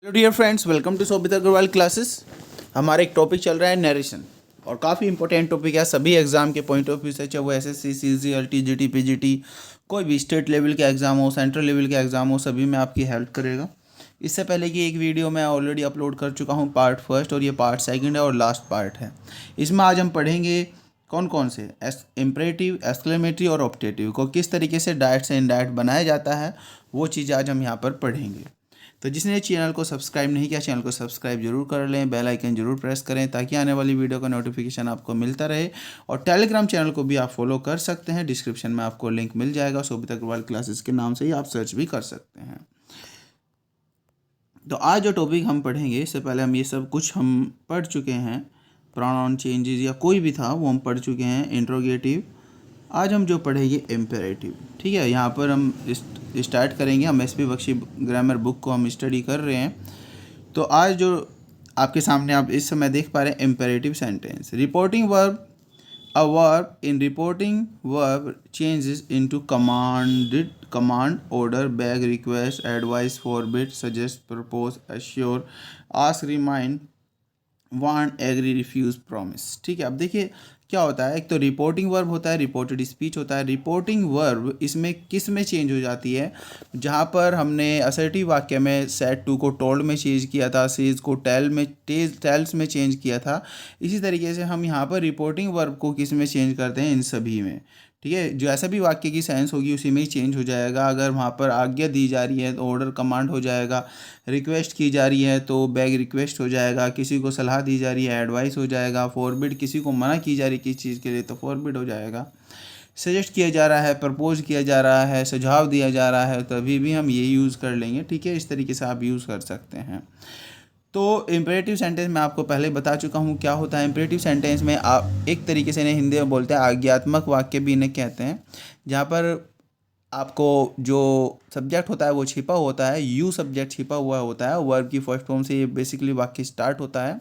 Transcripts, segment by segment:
Hello dear friends, welcome to Sobit Agrawal classes. हमारा एक topic चल रहा है नरेशन और काफ़ी इंपॉर्टेंट टॉपिक है सभी एग्जाम के पॉइंट ऑफ व्यू से, चाहे वो एसएससी, सीजीएल, जीटी, पीजीटी, कोई भी स्टेट लेवल के एग्जाम हो, सेंट्रल लेवल के एग्जाम हो, सभी में आपकी हेल्प करेगा। इससे पहले की एक वीडियो मैं ऑलरेडी अपलोड कर चुका हूँ, पार्ट फर्स्ट, और ये पार्ट सेकंड है और लास्ट पार्ट है। इसमें आज हम पढ़ेंगे कौन कौन से इम्परेटिव, एक्सक्लेमेटरी और ऑप्टेटिव को किस तरीके से डायरेक्ट से इनडायरेक्ट बनाया जाता है, वो चीज़ आज हम यहाँ पर पढ़ेंगे। तो जिसने चैनल को सब्सक्राइब नहीं किया, चैनल को सब्सक्राइब जरूर कर लें, बेल आइकन जरूर प्रेस करें ताकि आने वाली वीडियो का नोटिफिकेशन आपको मिलता रहे। और टेलीग्राम चैनल को भी आप फॉलो कर सकते हैं, डिस्क्रिप्शन में आपको लिंक मिल जाएगा। सोबित अग्रवाल क्लासेस के नाम से ही आप सर्च भी कर सकते हैं। तो आज जो टॉपिक हम पढ़ेंगे, इससे पहले हम ये सब कुछ हम पढ़ चुके हैं, प्रोनाउन चेंजेस या कोई भी था वो हम पढ़ चुके हैं, इंट्रोगेटिव। आज हम जो पढ़ेंगे इम्पेरेटिव, ठीक है। यहाँ पर हम स्टार्ट करेंगे, हम एसपी बख्शी ग्रामर बुक को हम स्टडी कर रहे हैं। तो आज जो आपके सामने आप इस समय देख पा रहे हैं, imperative sentence. Reporting verb, a verb in reporting verb changes into command, order, beg, request, advice, forbid, suggest, propose, assure, ask, remind, want, agree, refuse, promise. ठीक है। अब देखिए क्या होता है, एक तो रिपोर्टिंग वर्ब होता है, रिपोर्टेड स्पीच होता है। रिपोर्टिंग वर्ब इसमें किस में चेंज हो जाती है, जहाँ पर हमने असर्टिव वाक्य में सेड टू को टोल्ड में चेंज किया था, सेज को टेल्स में चेंज किया था, इसी तरीके से हम यहाँ पर रिपोर्टिंग वर्ब को किस में चेंज करते हैं, इन सभी में। ठीक है। जो ऐसा भी वाक्य की सेंस होगी उसी में ही चेंज हो जाएगा। अगर वहाँ पर आज्ञा दी जा रही है तो ऑर्डर कमांड हो जाएगा, रिक्वेस्ट की जा रही है तो बैग रिक्वेस्ट हो जाएगा, किसी को सलाह दी जा रही है एडवाइस हो जाएगा, फॉरबिड किसी को मना की जा रही है किसी चीज़ के लिए तो फॉरबिड हो जाएगा, सजेस्ट किया जा रहा है, प्रपोज किया जा रहा है, सुझाव दिया जा रहा है, तभी भी हम ये यूज़ कर लेंगे। ठीक है। इस तरीके से आप यूज़ कर सकते हैं। तो इम्परेटिव सेंटेंस मैं आपको पहले बता चुका हूँ क्या होता है। इम्परेटिव सेंटेंस में आप एक तरीके से इन्हें हिंदी में बोलते हैं आज्ञात्मक वाक्य भी इन्हें कहते हैं, जहाँ पर आपको जो सब्जेक्ट होता है वो छिपा होता है, यू सब्जेक्ट छिपा हुआ होता है, वर्ब की फर्स्ट फॉर्म से ये बेसिकली वाक्य स्टार्ट होता है।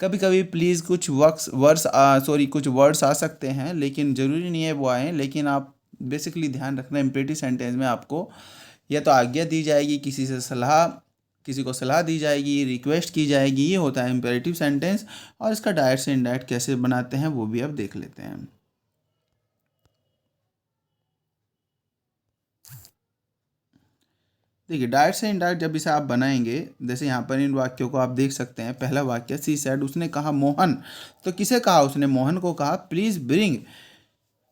कभी कभी प्लीज़ कुछ कुछ वर्ड्स आ सकते हैं, लेकिन ज़रूरी नहीं है वो आए। लेकिन आप बेसिकली ध्यान रखना, इम्परेटिव सेंटेंस में आपको या तो आज्ञा दी जाएगी, किसी को सलाह दी जाएगी, रिक्वेस्ट की जाएगी, ये होता है इम्पेरेटिव सेंटेंस। और इसका डायरेक्ट से इनडायरेक्ट कैसे बनाते हैं वो भी अब देख लेते हैं। देखिए, डायरेक्ट से इनडायरेक्ट जब इसे आप बनाएंगे, जैसे यहाँ पर इन वाक्यों को आप देख सकते हैं। पहला वाक्य, सी सेड, उसने कहा मोहन, तो किसे कहा, उसने मोहन को कहा, please bring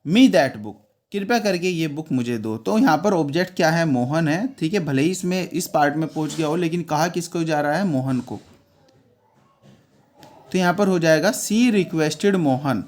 me that book, कृपया करके ये बुक मुझे दो। तो यहाँ पर ऑब्जेक्ट क्या है, मोहन है। ठीक है। भले ही इसमें इस पार्ट में पहुँच गया हो, लेकिन कहा किसको जा रहा है, मोहन को। तो यहाँ पर हो जाएगा सी रिक्वेस्टेड मोहन।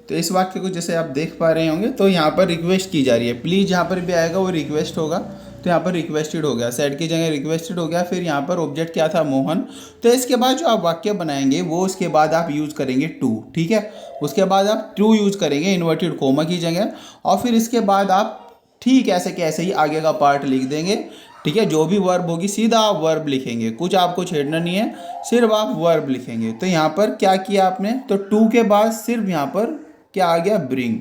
तो इस वाक्य को जैसे आप देख पा रहे होंगे, तो यहाँ पर रिक्वेस्ट की जा रही है। प्लीज़ जहाँ पर भी आएगा वो रिक्वेस्ट होगा, तो यहाँ पर रिक्वेस्टेड हो गया, सेड की जगह रिक्वेस्टेड हो गया। फिर यहाँ पर ऑब्जेक्ट क्या था, मोहन। तो इसके बाद जो आप वाक्य बनाएंगे वो उसके बाद आप यूज़ करेंगे टू। ठीक है। उसके बाद आप टू यूज़ करेंगे इन्वर्टेड कोमा की जगह, और फिर इसके बाद आप ठीक ऐसे कैसे ही आगे का पार्ट लिख देंगे। ठीक है। जो भी वर्ब होगी सीधा आप वर्ब लिखेंगे, कुछ आपको छेड़ना नहीं है, सिर्फ आप वर्ब लिखेंगे। तो यहाँ पर क्या किया आपने, तो टू के बाद सिर्फ यहाँ पर क्या आ गया, ब्रिंग।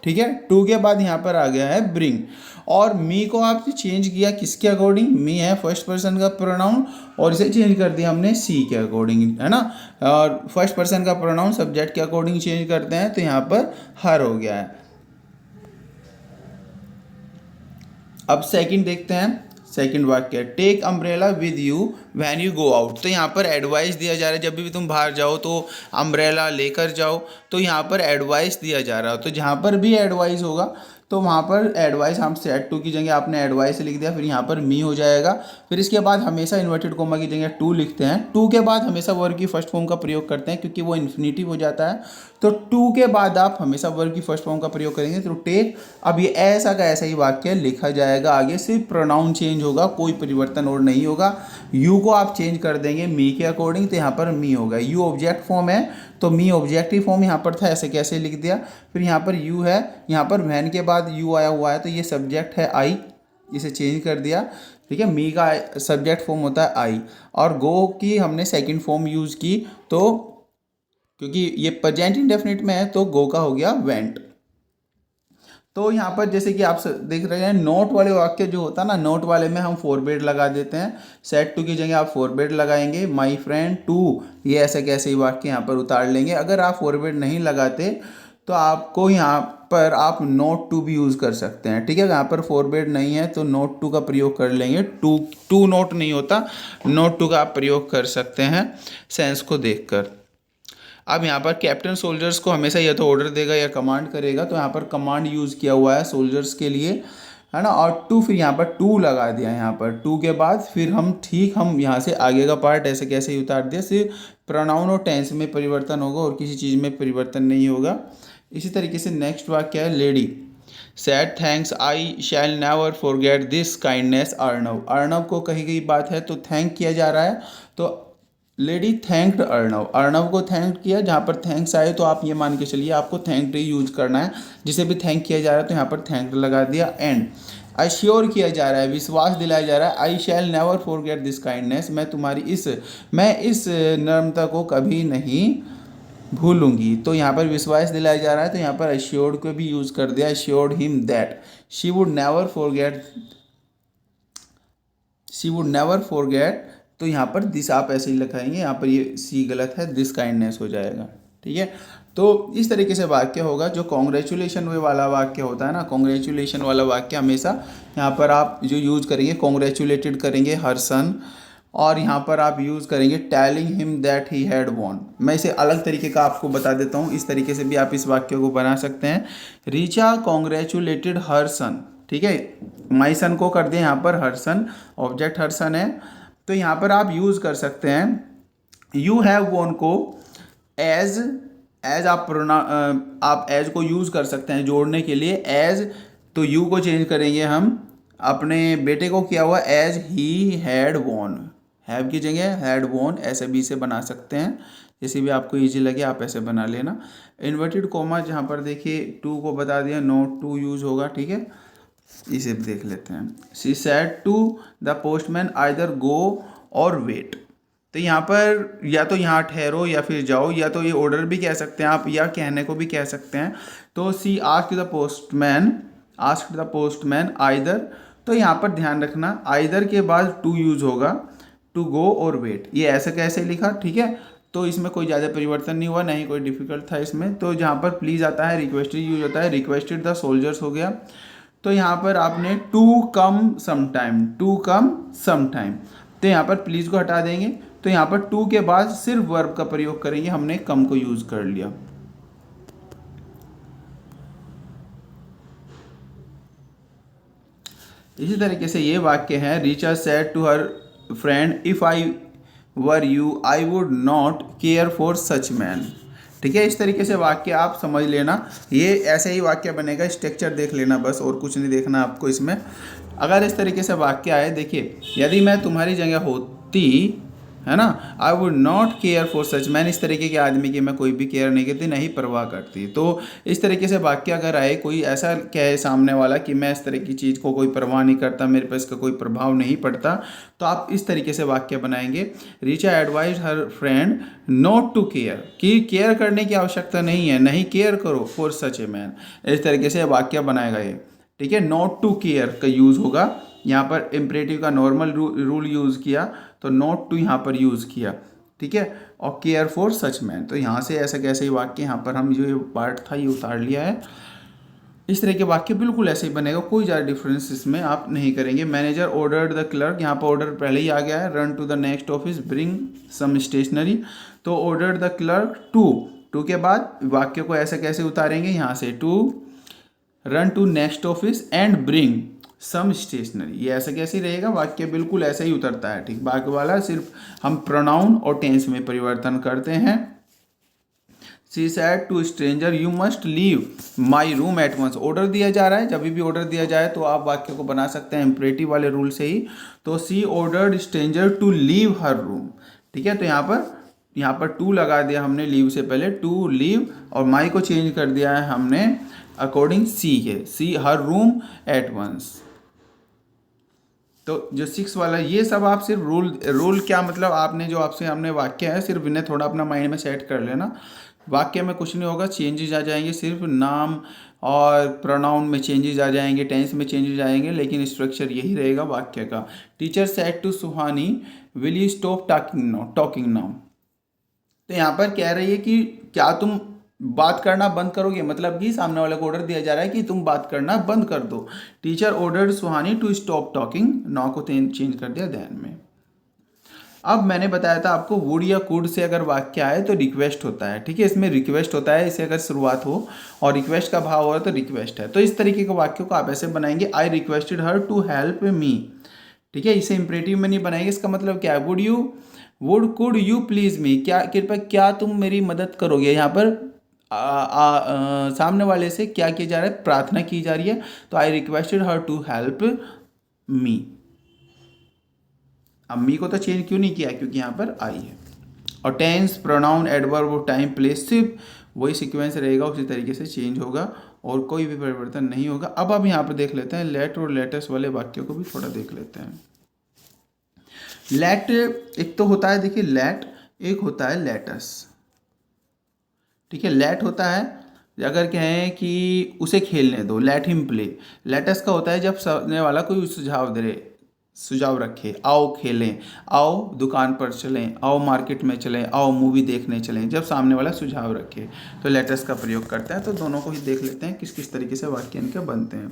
ठीक है। टू के बाद यहाँ पर आ गया है ब्रिंग। और मी को आपने चेंज किया किसके अकॉर्डिंग, मी है फर्स्ट पर्सन का प्रोनाउन, और इसे चेंज कर दिया हमने सी के अकॉर्डिंग, है ना। और फर्स्ट पर्सन का प्रोनाउन सब्जेक्ट के अकॉर्डिंग चेंज करते हैं, तो यहाँ पर हर हो गया है। अब सेकंड देखते हैं। सेकंड वाक्य, take umbrella with you when you go out. तो यहाँ पर एडवाइस दिया जा रहा है, जब भी तुम बाहर जाओ तो अम्ब्रेला लेकर जाओ। तो यहाँ पर एडवाइस दिया जा रहा है, तो जहाँ पर भी एडवाइस होगा तो वहाँ पर एडवाइस, हम सेट टू की जगह आपने एडवाइस लिख दिया, फिर यहाँ पर मी हो जाएगा। फिर इसके बाद हमेशा इन्वर्टेड कोमा की जगह टू लिखते हैं। टू के बाद हमेशा वर्ब की फर्स्ट फॉर्म का प्रयोग करते हैं, क्योंकि वो इन्फिनिटिव हो जाता है। तो टू के बाद आप हमेशा वर्ब की फर्स्ट फॉर्म का प्रयोग करेंगे, तो टेक। अब ये ऐसा का ऐसा ही वाक्य लिखा जाएगा, आगे सिर्फ प्रोनाउन चेंज होगा, कोई परिवर्तन और नहीं होगा। यू को आप चेंज कर देंगे मी के अकॉर्डिंग, तो यहाँ पर मी होगा। यू ऑब्जेक्ट फॉर्म है तो मी ऑब्जेक्टिव फॉर्म यहाँ पर था, ऐसे कैसे लिख दिया। फिर यहाँ पर यू है, यहाँ पर वैन के बाद यू आया हुआ है, तो ये सब्जेक्ट है आई, इसे चेंज कर दिया। ठीक है। मी का सब्जेक्ट फॉर्म होता है आई, और गो की हमने सेकंड फॉर्म यूज़ की, तो क्योंकि ये प्रेजेंट इंडेफिनिट में है तो गो का हो गया वेंट। तो यहाँ पर जैसे कि आप देख रहे हैं नोट वाले वाक्य जो होता है ना, नोट वाले में हम फॉरवर्ड लगा देते हैं। सेड टू की जगह आप फॉरवर्ड लगाएंगे, माय फ्रेंड टू, ये ऐसे कैसे ही वाक्य यहाँ पर उतार लेंगे। अगर आप फॉरवर्ड नहीं लगाते तो आपको यहाँ पर आप नोट टू भी यूज़ कर सकते हैं, ठीक है। यहाँ पर फॉरवर्ड नहीं है तो नोट टू का प्रयोग कर लेंगे। टू नोट नहीं होता, नोट टू का आप प्रयोग कर सकते हैं सेंस को देखकर। अब यहाँ पर कैप्टन सोल्जर्स को हमेशा या तो ऑर्डर देगा या कमांड करेगा, तो यहाँ पर कमांड यूज़ किया हुआ है सोल्जर्स के लिए, है ना। और टू, फिर यहाँ पर टू लगा दिया, यहाँ पर टू के बाद फिर हम यहाँ से आगे का पार्ट ऐसे कैसे ही उतार दिया। सिर्फ प्रोनाउन और टेंस में परिवर्तन होगा और किसी चीज़ में परिवर्तन नहीं होगा। इसी तरीके से नेक्स्ट वाक्य है lady said thanks I shall never forget this kindness Arnav. Arnav को कही गई बात है तो थैंक किया जा रहा है, तो लेडी थैंक्ड अर्णव, अर्णव को थैंक किया। जहाँ पर थैंक्स आए तो आप ये मान के चलिए आपको थैंक्ड ही यूज करना है। जिसे भी थैंक किया जा रहा है तो यहाँ पर थैंक्ड लगा दिया। एंड अश्योर किया जा रहा है, विश्वास दिलाया जा रहा है, I shall never forget this kindness, मैं इस नम्रता को कभी नहीं भूलूंगी। तो यहाँ पर विश्वास दिलाया जा रहा है, तो यहाँ पर अश्योर्ड को भी यूज कर दिया। Assured him that she would never forget, तो यहाँ पर दिस आप ऐसे ही लगाएंगे, यहाँ पर ये सी गलत है, दिस काइंडनेस हो जाएगा, ठीक है। तो इस तरीके से वाक्य होगा। जो कॉन्ग्रेचुलेशन वाला वाक्य होता है ना, कॉन्ग्रेचुलेशन वाला वाक्य हमेशा यहाँ पर आप जो यूज़ करेंगे, कॉन्ग्रेचुलेटेड करेंगे हर सन, और यहाँ पर आप यूज़ करेंगे telling him that he had won. मैं इसे अलग तरीके का आपको बता देता हूँ, इस तरीके से भी आप इस वाक्य को बना सकते हैं। रीचा कॉन्ग्रेचुलेटेड हर सन, ठीक है, माई सन को कर दिया यहाँ पर हर सन, ऑब्जेक्ट हर सन है, तो यहाँ पर आप यूज़ कर सकते हैं यू हैव वॉन को एज आप एज को यूज़ कर सकते हैं जोड़ने के लिए। एज तो यू को चेंज करेंगे हम, अपने बेटे को किया हुआ as he had won, have की जगह हैड वॉन, ऐसे भी से बना सकते हैं, जैसे भी आपको इजी लगे आप ऐसे बना लेना। इन्वर्टेड कोमा जहाँ पर देखिए टू को बता दिया, नोट टू यूज़ होगा, ठीक है। इसे देख लेते हैं। She said to the postman either go or wait, तो यहाँ पर या तो यहाँ ठहरो या फिर जाओ, या तो ये ऑर्डर भी कह सकते हैं आप, या कहने को भी कह सकते हैं। तो सी आस्क्ड द पोस्टमैन आइदर, तो यहाँ पर ध्यान रखना आइदर के बाद टू यूज होगा, टू गो और वेट, ये ऐसे कैसे लिखा, ठीक है। तो इसमें कोई ज़्यादा परिवर्तन नहीं हुआ, ना ही कोई डिफिकल्ट था इसमें। तो जहाँ पर प्लीज़ आता है, रिक्वेस्टेड यूज होता है, रिक्वेस्टेड द सोल्जर्स हो गया। तो यहाँ पर आपने टू कम समटाइम, तो यहाँ पर प्लीज़ को हटा देंगे, तो यहाँ पर टू के बाद सिर्फ वर्ब का प्रयोग करेंगे, हमने कम को यूज कर लिया। इसी तरीके से ये वाक्य है, Richa said to her friend if I were you I would not care for such man, ठीक है। इस तरीके से वाक्य आप समझ लेना, ये ऐसे ही वाक्य बनेगा, स्ट्रक्चर देख लेना बस, और कुछ नहीं देखना आपको इसमें। अगर इस तरीके से वाक्य आए, देखिए यदि मैं तुम्हारी जगह होती, है ना, आई would not care for such man, इस तरीके के आदमी की मैं कोई भी केयर नहीं करती, नहीं परवाह करती। तो इस तरीके से वाक्य अगर आए, कोई ऐसा कहे सामने वाला कि मैं इस तरह की चीज़ को कोई परवाह नहीं करता, मेरे पे इसका कोई प्रभाव नहीं पड़ता, तो आप इस तरीके से वाक्य बनाएंगे। Richa advise her friend not to care, कि केयर करने की आवश्यकता नहीं है, नहीं केयर करो फॉर सच ए मैन, इस तरीके से वाक्य बनाएगा ये, ठीक है। नॉट टू केयर का यूज़ होगा, यहाँ पर इम्परेटिव का नॉर्मल रूल यूज़ किया, तो नॉट टू यहाँ पर यूज़ किया, ठीक है। और केयर फॉर सच मैन, तो यहाँ से ऐसा कैसे ही वाक्य यहाँ पर हम जो ये पार्ट था ये उतार लिया है। इस तरह के वाक्य बिल्कुल ऐसे ही बनेगा, कोई ज़्यादा डिफरेंस इसमें आप नहीं करेंगे। मैनेजर ऑर्डर्ड द क्लर्क, यहाँ पर ऑर्डर पहले ही आ गया है, run to the next office bring some stationery, तो ऑर्डर्ड द क्लर्क टू के बाद वाक्य को ऐसे कैसे उतारेंगे, यहाँ से to run to next office and bring some stationery, ये ऐसा कैसे रहेगा, वाक्य बिल्कुल ऐसा ही उतरता है, ठीक। बाकी वाला सिर्फ हम प्रोनाउन और टेंस में परिवर्तन करते हैं। She said to stranger you must leave my room at once, order दिया जा रहा है, जब भी ऑर्डर दिया जाए तो आप वाक्य को बना सकते हैं इम्परेटिव वाले रूल से ही। तो she ordered stranger to leave her room, ठीक है। तो यहाँ पर टू लगा दिया हमने लीव से पहले, टू लीव, और माई को चेंज कर दिया है हमने अकॉर्डिंग सी के, सी हर रूम एट वंस। तो जो 6 वाला, ये सब आप सिर्फ रूल क्या मतलब, आपने जो आपसे हमने वाक्य है सिर्फ इन्हें थोड़ा अपना माइंड में सेट कर लेना। वाक्य में कुछ नहीं होगा, चेंजेस आ जाएंगे, सिर्फ नाम और प्रोनाउन में चेंजेस आ जाएंगे, टेंस में चेंजेस आएंगे, लेकिन स्ट्रक्चर यही रहेगा वाक्य का। Teacher said to Suhani, will you stop talking now. तो यहाँ पर कह रही है कि क्या तुम बात करना बंद करोगे, मतलब कि सामने वाले को ऑर्डर दिया जा रहा है कि तुम बात करना बंद कर दो। Teacher ordered Suhani to stop talking now को चेंज कर दिया देन में। अब मैंने बताया था आपको वुड या कुड से अगर वाक्य आए तो रिक्वेस्ट होता है, ठीक है, इसमें रिक्वेस्ट होता है, इसे अगर शुरुआत हो और रिक्वेस्ट का भाव हो तो रिक्वेस्ट है। तो इस तरीके के वाक्यों को आप ऐसे बनाएंगे, I requested her to help me, ठीक है, इसे इंपरेटिव में नहीं बनाएंगे। इसका मतलब क्या है, कुड यू प्लीज मी, क्या कृपया क्या तुम मेरी मदद करोगे। यहाँ पर सामने वाले से क्या किया जा रहा है, प्रार्थना की जा रही है। तो I requested her to help me. अब मी को तो चेंज क्यों नहीं किया, क्योंकि यहाँ पर आई है। और tense, pronoun, adverb, time, place सिर्फ वही सीक्वेंस रहेगा, उसी तरीके से चेंज होगा और कोई भी परिवर्तन नहीं होगा। अब आप यहाँ पर देख लेते हैं लेट और लेटेस्ट वाले वाक्यों को भी थोड़ा देख लेते हैं। लेट एक तो होता है, देखिए लेट, एक होता है लेटस, ठीक है। लेट होता है अगर कहें कि उसे खेलने दो, लेट हिम प्ले। लेटस का होता है जब सामने वाला कोई सुझाव रखे, आओ खेलें, आओ दुकान पर चलें, आओ मार्केट में चलें, आओ मूवी देखने चलें, जब सामने वाला सुझाव रखे तो लेटस का प्रयोग करते हैं। तो दोनों को ही देख लेते हैं किस किस तरीके से वाक्य इनके बनते हैं।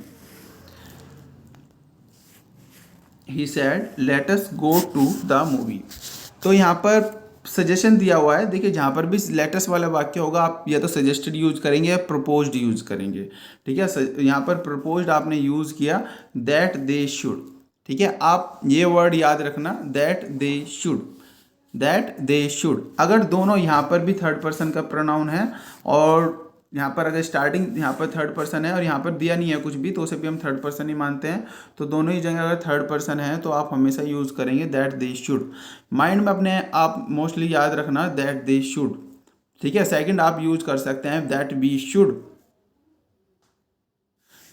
He said let us go to the movie. तो यहाँ पर सजेशन दिया हुआ है, देखिए जहाँ पर भी लेटेस्ट वाला वाक्य होगा आप या तो सजेस्टेड यूज करेंगे या प्रपोज्ड यूज करेंगे, ठीक है। यहाँ पर प्रपोज्ड आपने यूज किया दैट दे शुड, ठीक है। आप ये वर्ड याद रखना दैट दे शुड। अगर दोनों यहाँ पर भी थर्ड पर्सन का प्रोनाउन है और यहाँ पर अगर स्टार्टिंग यहाँ पर थर्ड पर्सन है और यहाँ पर दिया नहीं है कुछ भी, तो उसे भी हम थर्ड पर्सन ही मानते हैं। तो दोनों ही जगह अगर थर्ड पर्सन है तो आप हमेशा यूज़ करेंगे दैट दे शुड। माइंड में अपने आप मोस्टली याद रखना दैट दे शुड, ठीक है। सेकंड आप यूज कर सकते हैं दैट वी शुड।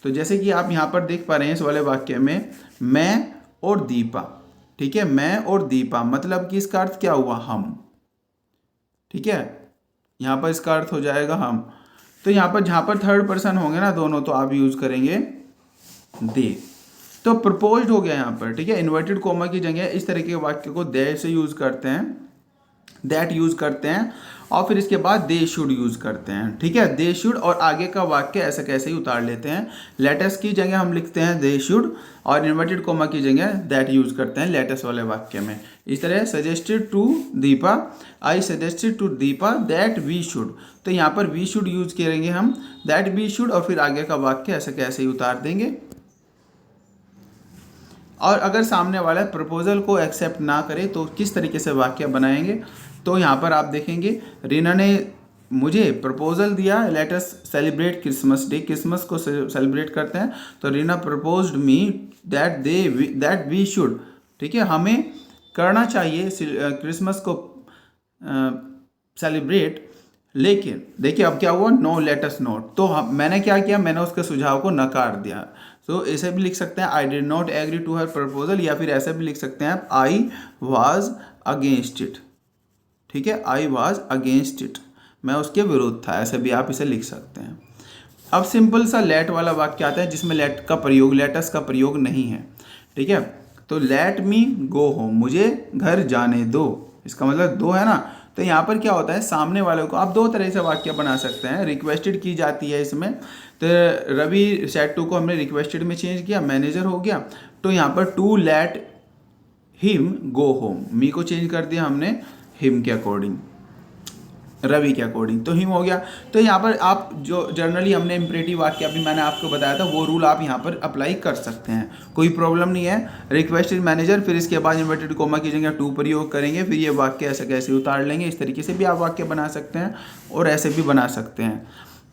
तो जैसे कि आप यहाँ पर देख पा रहे हैं इस वाले वाक्य में मैं और दीपा, ठीक है, मैं और दीपा, मतलब कि इसका अर्थ क्या हुआ, हम, ठीक है। यहाँ पर इसका अर्थ हो जाएगा हम। तो यहाँ पर जहाँ पर थर्ड पर्सन होंगे ना दोनों, तो आप यूज करेंगे दे। तो प्रपोज्ड हो गया यहाँ पर, ठीक है। इन्वर्टेड कोमा की जगह इस तरीके के वाक्य को दे से यूज करते हैं, दैट यूज करते हैं, और फिर इसके बाद दे शुड यूज करते हैं, ठीक है। दे शुड और आगे का वाक्य ऐसा कैसे ही उतार लेते हैं। लेटेस्ट की जगह हम लिखते हैं दे शुड और इन्वर्टेड कोमा की जगह दैट यूज करते हैं लेटेस्ट वाले वाक्य में। इस तरह suggested to Deepa, I suggested to Deepa that we should. तो यहाँ पर वी शुड यूज करेंगे हम दैट वी शुड और फिर आगे का वाक्य ऐसा कैसे ही उतार देंगे। और अगर सामने वाला प्रपोजल को एक्सेप्ट ना करे तो किस तरीके से वाक्य बनाएंगे। तो यहाँ पर आप देखेंगे रीना ने मुझे प्रपोजल दिया let us celebrate Christmas day, Christmas को सेलिब्रेट करते हैं। तो Reena proposed me that we should, ठीक है, हमें करना चाहिए क्रिसमस को सेलिब्रेट। लेकिन देखिए अब क्या हुआ, नो लेट अस नॉट। तो मैंने क्या किया, मैंने उसके सुझाव को नकार दिया। तो ऐसे भी लिख सकते हैं I did not agree to her proposal, या फिर ऐसे भी लिख सकते हैं आप आई वॉज अगेंस्ट इट, ठीक है, आई वॉज अगेंस्ट इट, मैं उसके विरुद्ध था, ऐसे भी आप इसे लिख सकते हैं। अब सिंपल सा लेट वाला वाक्य आता है जिसमें लेट का प्रयोग, लेटस का प्रयोग नहीं है, ठीक है। तो लेट मी गो होम, मुझे घर जाने दो, इसका मतलब दो है ना। तो यहाँ पर क्या होता है, सामने वाले को आप दो तरह से वाक्य बना सकते हैं। रिक्वेस्टेड की जाती है इसमें, तो रवि सेड टू को हमने रिक्वेस्टेड में चेंज किया, मैनेजर हो गया। तो यहाँ पर to let him go home, me को चेंज कर दिया हमने हिम के अकॉर्डिंग, रवि के अकॉर्डिंग, तो हिम हो गया। तो यहाँ पर आप जो जनरली हमने इंपरेटिव वाक्य अभी मैंने आपको बताया था वो रूल आप यहाँ पर अप्लाई कर सकते हैं, कोई प्रॉब्लम नहीं है। रिक्वेस्टेड मैनेजर, फिर इसके बाद इन्वर्टेड कोमा की जगह टू प्रयोग करेंगे, फिर ये वाक्य ऐसे कैसे उतार लेंगे। इस तरीके से भी आप वाक्य बना सकते हैं और ऐसे भी बना सकते हैं।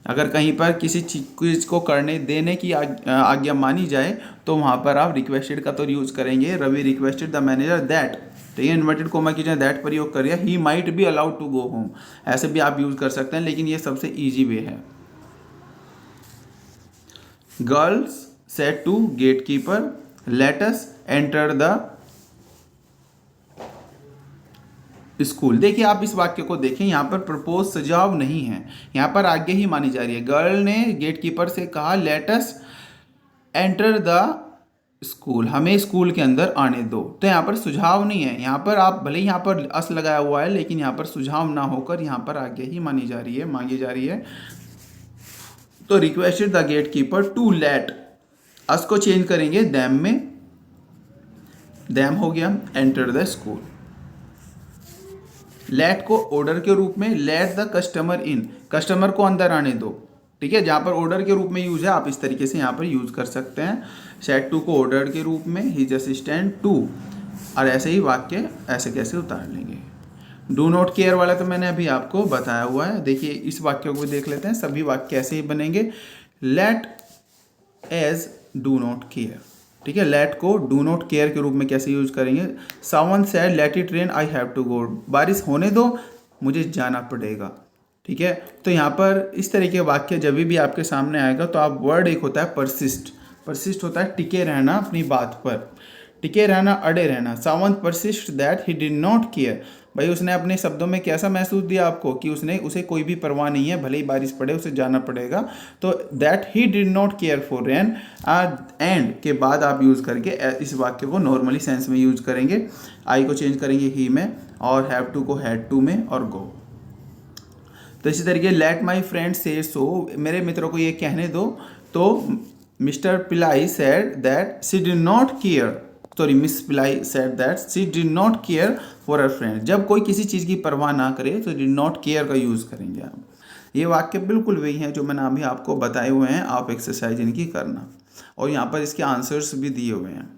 अगर कहीं पर किसी चीज़ को करने देने की आज्ञा मानी जाए तो वहाँ पर आप रिक्वेस्टेड का तो यूज़ करेंगे, Ravi requested the manager that, ठीक है, इन्वर्टेड कोमा की जगह दैट प्रयोग करिए, he might be allowed to go home, ऐसे भी आप यूज कर सकते हैं, लेकिन ये सबसे इजी वे है। Girls said to gate keeper let us enter the school. देखिए आप इस वाक्य को देखें, यहाँ पर प्रपोज सजाव नहीं है, यहाँ पर आज्ञा ही मानी जा रही है। गर्ल ने गेटकीपर से कहा late us enter the school, हमें स्कूल के अंदर आने दो। तो यहाँ पर सुझाव नहीं है, यहाँ पर आप भले ही यहाँ पर अस लगाया हुआ है लेकिन यहाँ पर सुझाव ना होकर यहाँ पर आज्ञा ही मानी जा रही है, मांगी जा रही है। तो requested the gate keeper to let, us को चेंज करेंगे दैम में, दैम हो गया एंटर द स्कूल। लेट को ऑर्डर के रूप में, let the customer in, customer को अंदर आने दो। ठीक है, जहाँ पर ऑर्डर के रूप में यूज है आप इस तरीके से यहाँ पर यूज कर सकते हैं। सेट टू को ऑर्डर के रूप में, हिज असिस्टेंट टू, और ऐसे ही वाक्य ऐसे कैसे उतार लेंगे। डू नॉट केयर वाला तो मैंने अभी आपको बताया हुआ है। देखिए इस वाक्य को भी देख लेते हैं, सभी वाक्य ऐसे ही बनेंगे। Let us do not care, ठीक है, लेट को डू नॉट केयर के रूप में कैसे यूज करेंगे। Someone said let it rain I have to go, बारिश होने दो मुझे जाना पड़ेगा। ठीक है, तो यहाँ पर इस तरह के वाक्य जब भी आपके सामने आएगा तो आप वर्ड एक होता है परसिस्ट, परसिस्ट होता है टिके रहना अपनी बात पर, टिके रहना, अड़े रहना। सावन persist that he did not care, भाई उसने अपने शब्दों में कैसा महसूस दिया आपको कि उसे कोई भी परवाह नहीं है, भले ही बारिश पड़े उसे जाना पड़ेगा। तो that he did not care for rain, and के बाद आप यूज़ करके इस वाक्य को नॉर्मली सेंस में यूज करेंगे। आई को चेंज करेंगे ही में, और हैव टू को हैड टू में, और गो। तो इसी तरीके लेट माई फ्रेंड से सो, मेरे मित्रों को ये कहने दो। तो mister Pillai said that she did not care, sorry miss Pillai said that she did not care for her friend. जब कोई किसी चीज़ की परवाह ना करे तो डिड नॉट केयर का यूज़ करेंगे आप। ये वाक्य बिल्कुल वही हैं जो मैंने अभी आपको बताए हुए हैं, आप एक्सरसाइज इनकी करना, और यहाँ पर इसके आंसर्स भी दिए हुए हैं।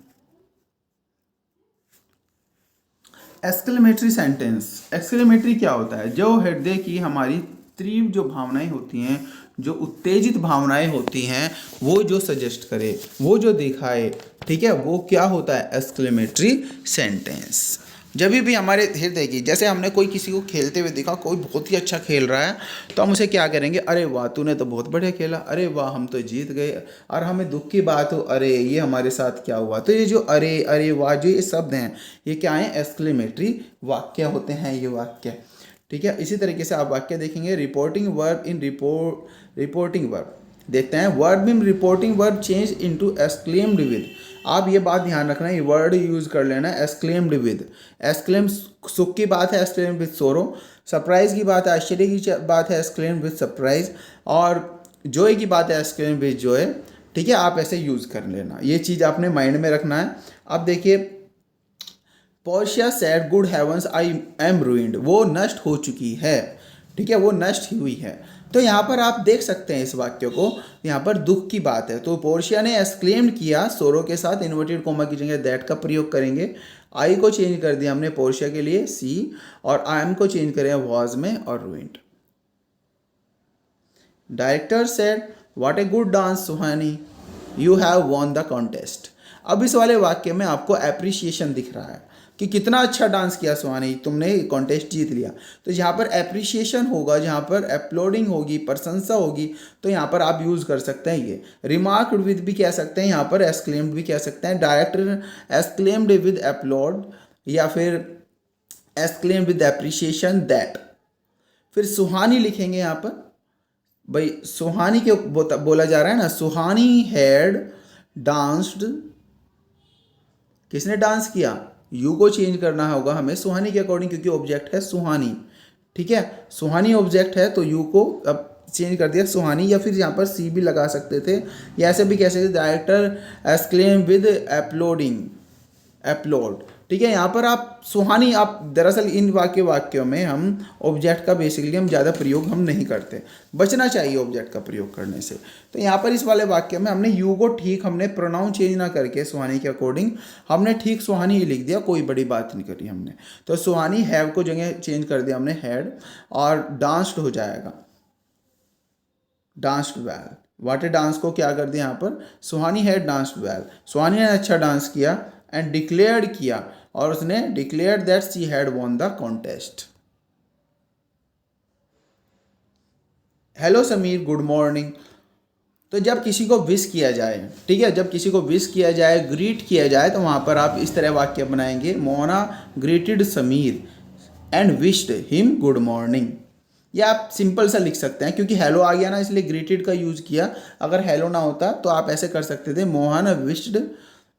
एक्सक्लेमेटरी सेंटेंस, एक्सक्लेमेटरी क्या होता है, जो हृदय की हमारी तीव्र जो भावनाएं होती हैं, जो उत्तेजित भावनाएं होती हैं, वो जो सजेस्ट करे, वो जो दिखाए, ठीक है, वो क्या होता है, एक्सक्लेमेटरी सेंटेंस। जब भी हमारे हृदय की, जैसे हमने कोई किसी को खेलते हुए देखा, कोई बहुत ही अच्छा खेल रहा है, तो हम उसे क्या करेंगे, अरे वाह तूने तो बहुत बढ़िया खेला, अरे वाह हम तो जीत गए। और हमें दुख की बात हो, अरे ये हमारे साथ क्या हुआ। तो ये जो अरे अरे वाह जो ये शब्द हैं, ये क्या है, एक्सक्लेमेटरी वाक्य होते हैं ये वाक्य। ठीक है, इसी तरीके से आप वाक्य देखेंगे। Reporting verb in reporting verb देखते हैं। Verb in reporting verb change into exclaimed with, आप ये बात ध्यान रखना, ये वर्ड यूज कर लेना, एक्सक्लेम्ड विद। एक्सक्लेम सुख की बात है, एक्सक्लेम्ड विद सोरो। सरप्राइज की बात है, आश्चर्य की बात है, एक्सक्लेम्ड विद सरप्राइज। और जॉय की बात है, एक्सक्लेम्ड विद जॉय। ठीक है, आप ऐसे यूज कर लेना, ये चीज़ आपने माइंड में रखना है। अब देखिए, Portia said good heavens I am ruined, वो नष्ट हो चुकी है। ठीक है, वो नष्ट हुई है। तो यहाँ पर आप देख सकते हैं इस वाक्य को, यहाँ पर दुख की बात है, तो पोर्शिया ने एक्सक्लेम्ड किया सोरो के साथ, इन्वर्टेड कोमा की जगह दैट का प्रयोग करेंगे। आई को चेंज कर दिया हमने पोर्शिया के लिए सी, और आई एम को चेंज करें वॉज में और ruined. Director said what a good dance Suhani, you have won the contest. अब इस वाले वाक्य में आपको एप्रिसिएशन दिख रहा है कि कितना अच्छा डांस किया सुहानी, तुमने कॉन्टेस्ट जीत लिया। तो यहाँ पर एप्रिसिएशन होगा, जहाँ पर अपलोडिंग होगी, प्रशंसा होगी, तो यहाँ पर आप यूज़ कर सकते हैं ये। रिमार्क्ड विद भी कह सकते हैं, यहाँ पर एक्सक्लेम्ड भी कह सकते हैं। डायरेक्टर एक्सक्लेम्ड विद अपलोड, या फिर एक्सक्लेम्ड विद एप्रिसिएशन दैट। फिर सुहानी लिखेंगे यहाँ पर, भाई सुहानी के बोला जा रहा है ना, सुहानी हैड डांस्ड, किसने डांस किया, यू को चेंज करना होगा हमें सुहानी के अकॉर्डिंग, क्योंकि ऑब्जेक्ट है सुहानी। ठीक है, सुहानी ऑब्जेक्ट है तो यू को अब चेंज कर दिया सुहानी, या फिर यहाँ पर सी भी लगा सकते थे, या ऐसे भी कह सकते थे director exclaim with uploading, upload. ठीक है, यहाँ पर आप सुहानी, आप दरअसल इन वाक्यों में हम ऑब्जेक्ट का बेसिकली हम ज़्यादा प्रयोग हम नहीं करते, बचना चाहिए ऑब्जेक्ट का प्रयोग करने से। तो यहाँ पर इस वाले वाक्य में हमने यू को ठीक, हमने प्रोनाउन चेंज ना करके सुहानी के अकॉर्डिंग हमने ठीक सुहानी ही लिख दिया, कोई बड़ी बात नहीं करी हमने। तो सुहानी हैव को जगह चेंज कर दिया हमने हैड, और डांस्ड हो जाएगा डांस्ड वेल। वाट ए डांस को क्या कर दिया यहाँ पर, सुहानी हैड डांस्ड वेल, सुहानी ने अच्छा डांस किया। एंड डिक्लेयर्ड किया, और उसने declared that she had won the contest. Hello Sameer good morning. तो जब किसी को विश किया जाए, ठीक है, जब किसी को विश किया जाए, ग्रीट किया जाए, तो वहाँ पर आप इस तरह वाक्य बनाएंगे। Mona greeted Sameer and wished him good morning. या आप सिंपल सा लिख सकते हैं, क्योंकि हेलो आ गया ना इसलिए ग्रेटेड का यूज़ किया। अगर हेलो ना होता तो आप ऐसे कर सकते थे,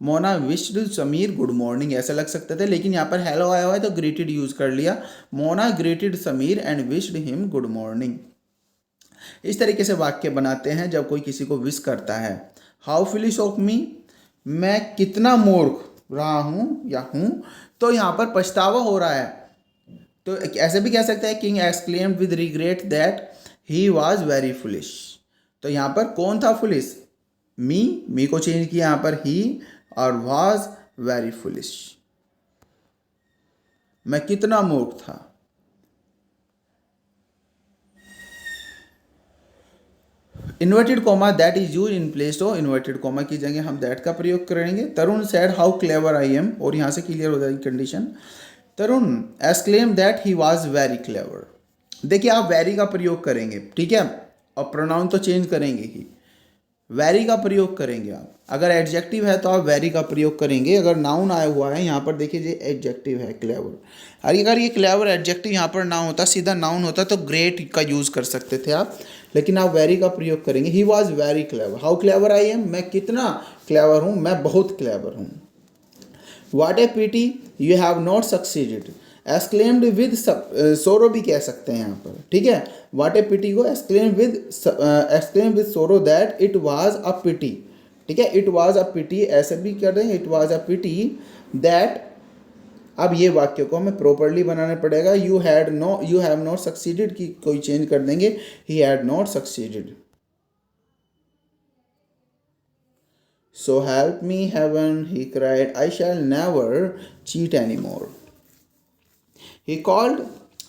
Mona wished Sameer good morning, ऐसा लग सकते थे। लेकिन यहाँ पर हेलो आया हुआ है तो ग्रेटेड यूज़ कर लिया। Mona greeted Sameer and wished him good morning. इस तरीके से वाक्य बनाते हैं जब कोई किसी को विश करता है। हाउ फुलिश ऑफ मी, मैं कितना मूर्ख रहा हूँ या हूँ, तो यहाँ पर पछतावा हो रहा है। तो ऐसे भी कह सकते हैं, king exclaimed with regret that he was very foolish. तो यहाँ पर कौन था फुलिश? मी को चेंज किया यहाँ पर ही, और वॉज वेरी फुलिश, मैं कितना मूर्ख था। Inverted comma that is use in place of inverted comma की जगह हम दैट का प्रयोग करेंगे। Tarun said how clever I am, और यहाँ से क्लियर हो जाएगी condition. Tarun exclaim that he was very clever. देखिए आप वेरी का प्रयोग करेंगे, ठीक है, और प्रोनाउन तो चेंज करेंगे ही। वेरी का प्रयोग करेंगे आप, अगर एडजेक्टिव है तो आप वेरी का प्रयोग करेंगे। अगर नाउन आया हुआ है यहाँ पर, देखिए ये एडजेक्टिव है क्लेवर। अगर ये क्लेवर एडजेक्टिव यहाँ पर ना होता, सीधा नाउन होता, तो ग्रेट का यूज़ कर सकते थे आप, लेकिन आप वेरी का प्रयोग करेंगे। He was very clever. How clever I am, मैं कितना क्लेवर हूँ, मैं बहुत क्लेवर हूँ। What a pity you have not succeeded, exclaimed with sorrow भी कह सकते हैं यहाँ पर, ठीक है। व्हाट ए पिटी को एक्सक्लेम्ड विद सोरो दैट इट वाज अ पिटी, ठीक है। इट वाज अ पिटी ऐसे भी कर रहे हैं, it was a pity that. अब ये वाक्य को हमें प्रॉपरली बनाना पड़ेगा। यू हैव नॉट सक्सीडेड की कोई चेंज कर देंगे, he had not succeeded. So help me heaven, he cried, I shall never cheat anymore. He called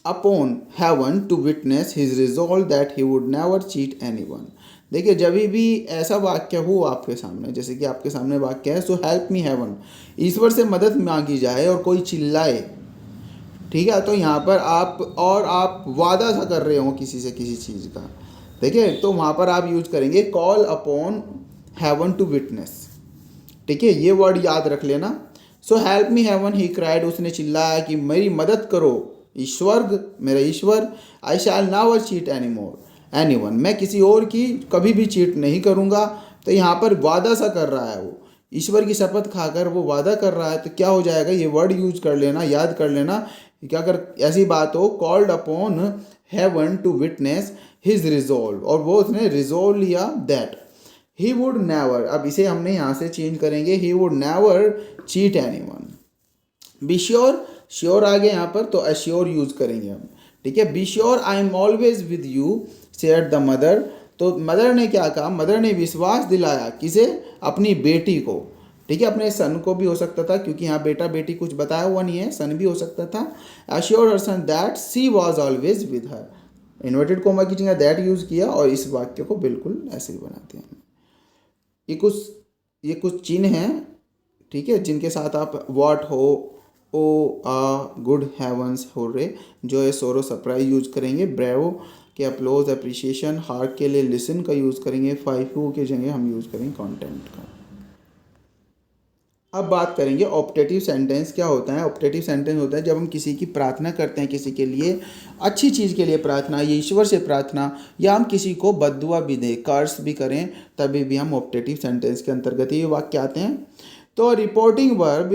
upon heaven to witness his resolve that he would never cheat anyone. देखिए जब भी ऐसा वाक्य हो आपके सामने, जैसे कि आपके सामने वाक्य है, सो हेल्प मी हेवन, ईश्वर से मदद मांगी जाए और कोई चिल्लाए, ठीक है, तो यहाँ पर आप वादा सा कर रहे हो किसी से किसी चीज़ का, देखिए, तो वहाँ पर आप यूज करेंगे call upon heaven to witness, ठीक है, ये वर्ड याद रख लेना। So help me heaven, he cried, उसने चिल्लाया कि मेरी मदद करो ईश्वर, मेरा ईश्वर। I shall never cheat anyone, मैं किसी और की कभी भी चीट नहीं करूँगा। तो यहाँ पर वादा सा कर रहा है, वो ईश्वर की शपथ खाकर वो वादा कर रहा है, तो क्या हो जाएगा, ये वर्ड यूज कर लेना, याद कर लेना कि अगर ऐसी बात हो, called upon heaven to witness his resolve, और वो उसने रिजोल्व लिया दैट ही वुड नेवर, अब इसे हमने यहाँ से चेंज करेंगे, he would never cheat anyone. Be sure, sure आ गया यहाँ पर, तो अश्योर यूज करेंगे हम, ठीक है। Be sure I am always with you said the mother, तो मदर ने क्या कहा, मदर ने विश्वास दिलाया, किसे, अपनी बेटी को, ठीक है, अपने सन को भी हो सकता था, क्योंकि यहाँ बेटा बेटी कुछ बताया हुआ नहीं है, सन भी हो सकता था। Assure her son that she was always with her, inverted comma की जगह दैट यूज किया, और इस वाक्य को बिल्कुल ऐसे ही बनाते हैं। ये कुछ चिन्ह हैं, ठीक है, जिनके साथ आप व्हाट हो, ओ आ गुड हेवंस हो रे, जो है सोरो सरप्राइज यूज करेंगे, ब्रेवो के अप्लोज अप्रिसिएशन, हार्क के लिए लिसन का यूज़ करेंगे, फाइफू के जगह हम यूज़ करेंगे कंटेंट का। अब बात करेंगे ऑप्टेटिव सेंटेंस क्या होता है। ऑप्टेटिव सेंटेंस होता है जब हम किसी की प्रार्थना करते हैं, किसी के लिए अच्छी चीज़ के लिए प्रार्थना, ये ईश्वर से प्रार्थना, या हम किसी को बद्दुआ भी दें, कर्स भी करें, तभी भी हम ऑप्टेटिव सेंटेंस के अंतर्गत ये वाक्य आते हैं। तो रिपोर्टिंग वर्ब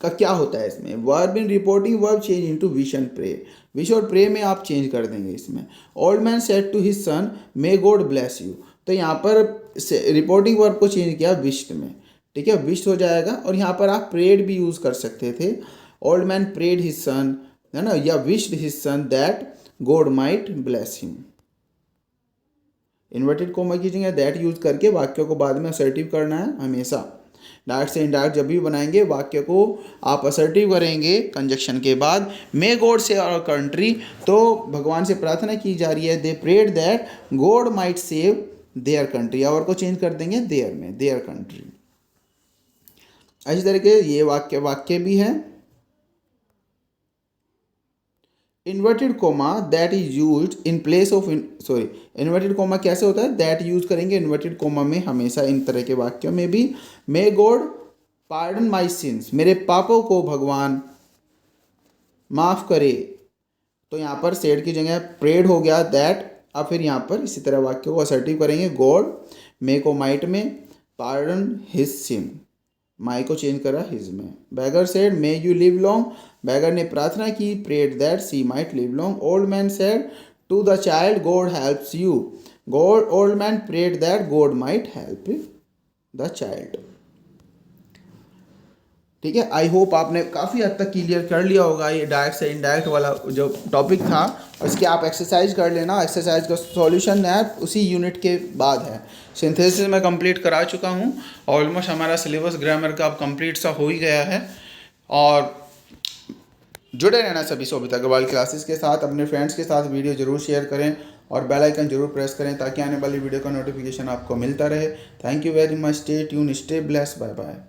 का क्या होता है इसमें, verb in reporting verb change into wish and pray, wish और प्रे में आप चेंज कर देंगे इसमें। Old man said to his son may God bless you, तो यहाँ पर रिपोर्टिंग वर्ब को चेंज किया विश्ड में, ठीक है, विश्ड हो जाएगा। और यहाँ पर आप प्रेड भी यूज़ कर सकते थे, old man prayed his son, है ना, या wished his son that God might bless him. Inverted comma की जगह दैट यूज करके वाक्य को बाद में असर्टिव करना है हमेशा। डायरेक्ट से इनडायरेक्ट जब भी बनाएंगे वाक्य को आप असर्टिव करेंगे कंजक्शन के बाद। मे गॉड से और कंट्री, तो भगवान से प्रार्थना की जा रही है, they prayed that God might save their country, और को चेंज कर देंगे देयर में, देयर कंट्री। इसी तरीके ये वाक्य भी है। Inverted coma that is used in place of, inverted coma कैसे होता है, दैट यूज करेंगे इन्वर्टेड कोमा में हमेशा इन तरह के वाक्यों में भी। मे गॉड पार्डन माई सिंस, मेरे पापों को भगवान माफ़ करे, तो यहाँ पर सेड की जगह प्रेड हो गया दैट। अब फिर यहाँ पर इसी तरह वाक्य को असर्टिव करेंगे। गॉड मे को माइट में, पार्डन हिज सिन, माई को चेंज करा हिज में। Beggar said may you live long, beggar ने प्रार्थना की, prayed that she might live long. Old man said to the child God helps you, God old man prayed that God might help the child. ठीक है, I hope आपने काफ़ी हद तक clear कर लिया होगा ये डायरेक्ट से इनडायरेक्ट वाला जो टॉपिक था। उसकी आप एक्सरसाइज कर लेना, एक्सरसाइज का सॉल्यूशन है उसी यूनिट के बाद है। सिंथेसिस मैं कंप्लीट करा चुका हूँ, ऑलमोस्ट हमारा सिलेबस ग्रामर का अब कंप्लीट सा हो ही गया है। और जुड़े रहना सभी शोभिता अग्रवाल क्लासेस के साथ, अपने फ्रेंड्स के साथ वीडियो जरूर शेयर करें और बेल आइकन जरूर प्रेस करें ताकि आने वाली वीडियो का नोटिफिकेशन आपको मिलता रहे। Thank you very much, stay tune, stay blessed, bye bye.